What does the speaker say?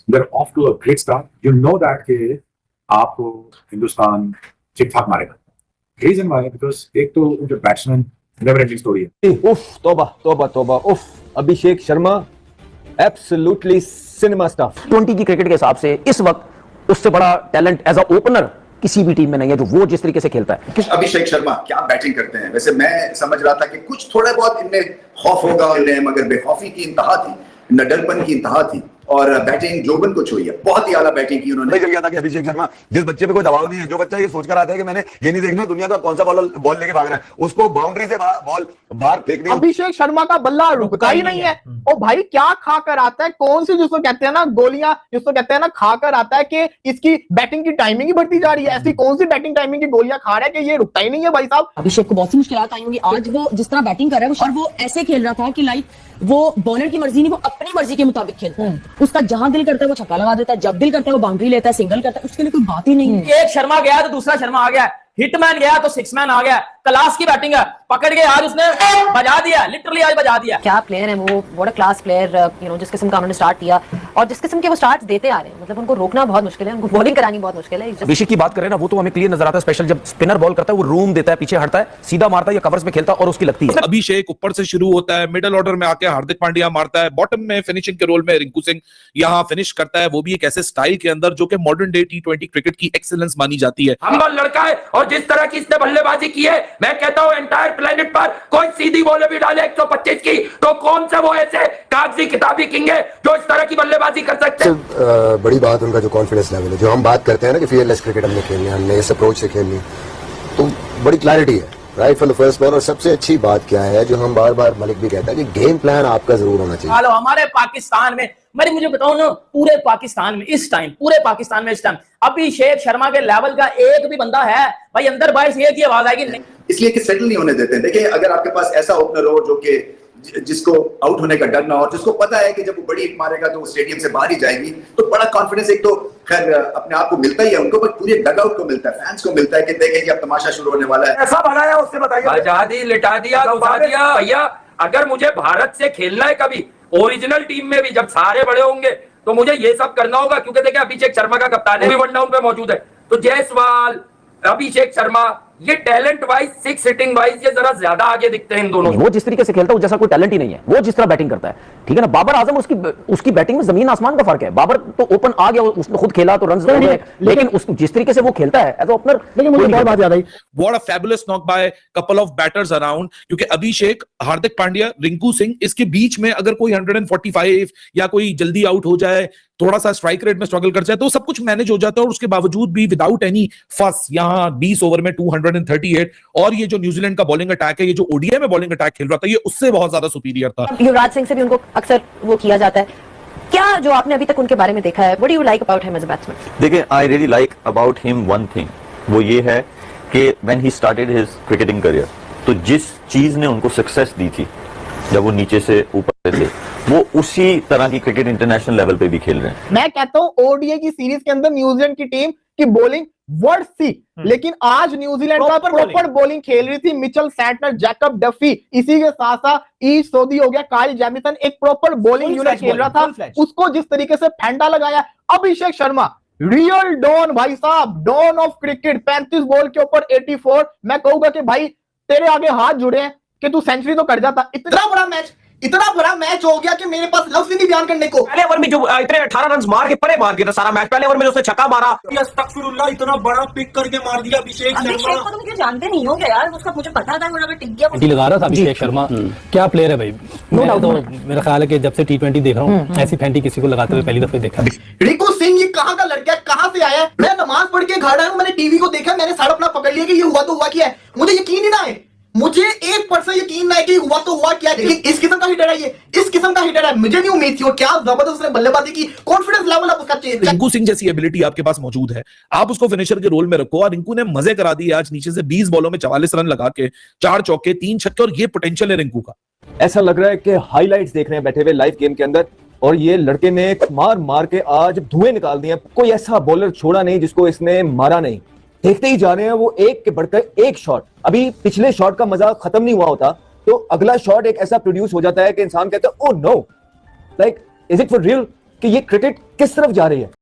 they're off to a great start. You know that कि आपको हिंदुस्तान ठीक ठाक मारेगा. Reason why? Because एक तो जो बैट्समैन never ending story है. उफ, तौबा तौबा तौबा, उफ, Abhishek Sharma absolutely cinema stuff. 20 की क्रिकेट के हिसाब से इस वक्त उससे बड़ा टैलेंट एज अ ओपनर किसी भी टीम में नहीं है, जो वो जिस तरीके से खेलता है. अभिषेक शर्मा क्या बैटिंग करते हैं. वैसे मैं समझ रहा था कि कुछ थोड़ा बहुत इनमें खौफ होगा, मगर बेखौफी की इंतहा थी, नडरपन की इंतहा थी, और बैटिंग जोबन को छुई है. बहुत ही आला बैटिंग की उन्होंने. चल गया था कि अभिषेक शर्मा, जिस बच्चे पे कोई दबाव नहीं है, जो बच्चा ये सोच कर आता है कि मैंने ये नहीं देखना दुनिया का कौन सा बॉल लेके भाग रहा है, उसको बाउंड्री से बॉल बाहर फेंकनी. अभिषेक शर्मा का बल्ला रुकता ही नहीं है. ओ भाई क्या खा कर आता है, कौन सी जिसको कहते हैं ना गोलियां, जिसको कहते हैं ना खा कर आता है कि इसकी बैटिंग की टाइमिंग ही बढ़ती जा रही है. ऐसी कौन सी बैटिंग टाइमिंग की गोलियां खा रहा है कि ये रुकता ही नहीं है भाई साहब. अभिषेक को बहुत सी मुश्किलात आई होंगी. आज वो जिस तरह बैटिंग कर रहा है और वो ऐसे खेल रहा था कि लाइक वो बॉलर की मर्जी नहीं, वो अपनी मर्जी के मुताबिक खेलता है. उसका जहां दिल करता है वो छक्का लगा देता है, जब दिल करता है वो बाउंड्री लेता है, सिंगल करता है. उसके लिए कोई बात ही नहीं है. एक शर्मा गया तो दूसरा शर्मा आ गया, हिटमैन गया तो सिक्समैन आ गया. क्लास की बैटिंग है, पकड़ के आज उसने बजा दिया, लिटरली आज बजा दिया. क्या प्लेयर है वो, what a class player. You know जिस किस्म का उन्होंने स्टार्ट किया और जिस किस्म के वो स्टार्ट देते आ रहे हैं, मतलब उनको रोकना बहुत मुश्किल है, उनको बॉलिंग करानी बहुत मुश्किल है. अभिषेक की बात करें ना, वो तो हमें क्लियर नजर आता है. स्पेशल जब स्पिनर बॉल करता है वो रूम देता है, पीछे हटता है, सीधा मारता है या कवर्स में खेलता है और उसकी लगती है. अभिषेक ऊपर से शुरू होता है, मिडिल ऑर्डर में आके हार्दिक पांड्या मारता है, बॉटम में फिनिशिंग के रोल में रिंकू सिंह यहाँ फिनिश करता है, वो भी एक ऐसे स्टाइल के अंदर जो कि मॉडर्न डे T20 क्रिकेट की एक्सीलेंस मानी जाती है. हम्बल लड़का है और जिस तरह की इसने बल्लेबाजी की है, मैं कहता हूं एंटायर प्लेनेट पर कोई सीधी बॉल भी डाले 125 की तो कौन सा वो ऐसे कागजी किताबी किंग है जो इस तरह की बल्लेबाजी कर सकते हैं. बड़ी बात उनका जो कॉन्फिडेंस लेवल है, जो हम बात करते हैं ना कि फियरलेस क्रिकेट हमने खेलनी है, हमने इस अप्रोच से खेलनी, तो बड़ी क्लैरिटी है right from the first ball. और सबसे अच्छी बात क्या है जो हम बार बार मलिक भी कहता है कि गेम प्लान आपका जरूर होना चाहिए. हेलो हमारे पाकिस्तान में, मुझे बताओ ना, पूरे पाकिस्तान में इस टाइम अभिषेक शर्मा के लेवल का एक भी बंदा है भाई अंदर बाहर से एक ही आवाज आएगी नहीं. इसलिए कि सेटल नहीं होने देते हैं. देखिए अगर आपके पास ऐसा ओपनर हो जो कि जिसको आउट होने का डर ना हो, जिसको पता है कि जब वो बड़ी हिट मारेगा तो वो स्टेडियम से बाहर ही जाएगी, तो बड़ा कॉन्फिडेंस एक तो खैर अपने आप को मिलता ही है उनको, पर पूरे डगआउट को मिलता है, फैंस को मिलता है कि देखें कि अब तमाशा शुरू होने वाला है. ऐसा बनाया उससे बताइए. आजादी लिटा दिया, घुसा दिया. भैया अगर मुझे भारत से खेलना है कभी ओरिजिनल टीम में भी, जब सारे बड़े होंगे तो मुझे ये सब करना होगा, क्योंकि देखिए अभिषेक शर्मा का कप्तान भी वन डाउन पे मौजूद है. तो जायसवाल, अभिषेक शर्मा, ये talent wise, six hitting wise ये जरा ज्यादा आगे दिखते हैं इन दोनों. वो जिस तरीके से खेलता है वो जैसा कोई टैलेंट ही नहीं है. वो जिस तरह बैटिंग करता है, ठीक है ना. बाबर आजम उसकी बैटिंग में जमीन आसमान का फर्क है. बाबर तो ओपन आ गया, उसने खुद खेला तो रन, लेकिन जिस तरीके से वो खेलता है एज ओपनर, लेकिन मुझे बहुत बात याद आई. What a fabulous knock by couple of batters around, क्योंकि अभिषेक, हार्दिक पांड्या, रिंकू सिंह, इसके बीच में अगर कोई 145 या कोई जल्दी आउट हो जाए, थोड़ा सा स्ट्राइक रेट में स्ट्रगल कर जाए, तो सब कुछ मैनेज हो जाता है. और उसके बावजूद भी विदाउट एनी फस यहाँ 20 ओवर में 238. और ये जो न्यूजीलैंड का बॉलिंग अटैक है, ये जो ओडीआई में बॉलिंग अटैक खेल रहा था, ये उससे बहुत ज्यादा सुपीरियर था. युवराज सिंह से भी उनको अक्सर वो किया जाता है. क्या जो आपने अभी तक उनके बारे में देखा है, what do you like about him as a batsman? देखिए, I really like about him one thing, वो ये है कि when he started his cricketing career, तो जिस चीज ने उनको सक्सेस दी थी जब वो नीचे से ऊपर थे, वो उसी तरह की क्रिकेट इंटरनेशनल लेवल पे भी खेल रहे हैं. मैं कहता हूं ओडीआई की सीरीज के अंदर न्यूजीलैंड की टीम की बॉलिंग वर्ड थी, लेकिन आज न्यूजीलैंड का प्रॉपर बॉलिंग खेल रही थी. मिचेल सैंटनर, जैकब डफी, इसी के साथ साथ ईश सोदी हो गया, काइल जेमिसन, एक प्रॉपर बॉलिंग यूनिट खेल रहा था. उसको जिस तरीके से फेंडा लगाया अभिषेक शर्मा, रियल डॉन भाई साहब, डॉन ऑफ क्रिकेट. 35 बॉल के ऊपर 84. मैं कहूंगा कि भाई तेरे आगे हाथ जुड़े हैं कि तू सेंचुरी तो कर जाता. इतना बड़ा मैच हो गया कि मेरे पास लफ्ज नहीं बयान करने को. पहले ओवर में जो इतने 18 रन मार के परे मार गया था सारा मैच. पहले ओवर में उसने छक्का मारा, अस्तगफिरुल्लाह, इतना बड़ा पिक करके मार दिया अभिषेक शर्मा. को तुम क्यों जानते नहीं हो क्या यार? उसका मुझे पता था, मुझे टिक गया. लगा रहा था अभिषेक शर्मा. क्या प्लेयर है भाई. मैं तो मेरा ख्याल है कि जब से T20 देख रहा हूँ, ऐसी फैंटी किसी को लगाते हुए पहली दफे देखा. रिंकू सिंह ये कहाँ का लड़का है, कहाँ से आया है? मैं नमाज पढ़ के घर आया हूँ, मैंने टीवी को देखा, मैंने सारा अपना पकड़ लिया कि ये हुआ तो हुआ क्या है. मुझे यकीन ही ना है, मुझे 1% यकीन नहीं कि हुआ तो हुआ क्या. लेकिन इस किस्म का हिटर है, ये इस किस्म का हिटर है, मुझे नहीं उम्मीद थी. और क्या जबरदस्त उसने बल्लेबाजी की, कॉन्फिडेंस लेवल अब उसका चेंज. रिंकू सिंह जैसी एबिलिटी आपके पास मौजूद है, आप उसको फिनिशर के रोल में रखो. और रिंकू ने मजे करा दिए आज, नीचे से 20 बॉलों में 44 रन लगा के 4 चौके 3 छक्के. और ये पोटेंशियल है रिंकू का. ऐसा लग रहा है कि हाईलाइट्स देख रहे हैं बैठे हुए लाइव गेम के अंदर, और ये लड़के ने मार मार के आज धुएं निकाल दिए. कोई ऐसा बॉलर छोड़ा नहीं जिसको इसने मारा नहीं. देखते ही जा रहे हैं वो एक के बढ़कर एक शॉट. अभी पिछले शॉट का मजा खत्म नहीं हुआ होता तो अगला शॉट एक ऐसा प्रोड्यूस हो जाता है कि इंसान कहता है oh no, like is it for real. कि ये क्रिकेट किस तरफ जा रही है।